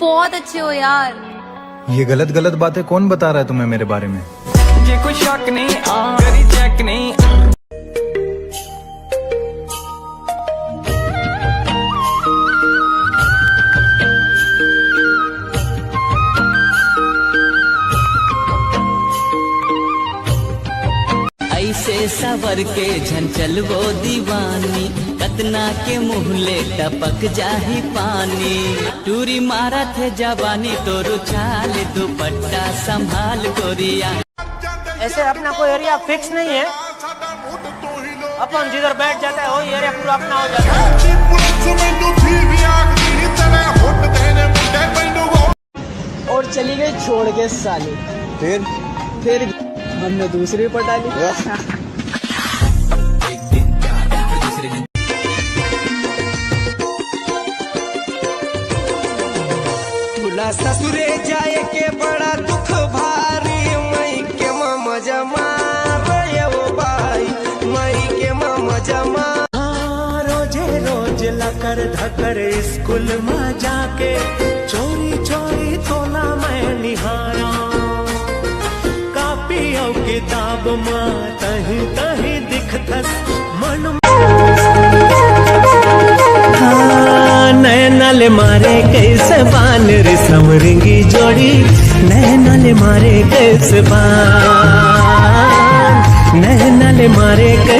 बहुत अच्छे हो यार। ये गलत गलत बातें कौन बता रहा है तुम्हें मेरे बारे में? ये कोई शक नहीं, करी चेक नहीं। ऐसे सवर के झंचल वो दीवानी, कतना के मुहले टपक जाही पानी। टूरी मारा थे जवानी तो रुछाल दुपट्टा संभाल गोरिया। ऐसे अपना कोई एरिया फिक्स नहीं है, अपन जिधर बैठ जाता है वही एरिया पूरा अपना हो जाता है। और चली गई छोड़ के साली। फिर हमने दूसरी पटा ली। भूला ससुरे जाए के बड़ा दुख भारी, मई के मामा जमा वो भाई, मई के मामा जमा। रोजे रोज लकर धकर स्कूल में जाके चोरी चोरी तोला मैं निहारा, कापी और किताब में तही तही दिखतस मन। नैनल मारे कैसे बाल रे संवरिंगी जोड़ी, नैनल मारे कैसे बाल, नैनल मारे कैसे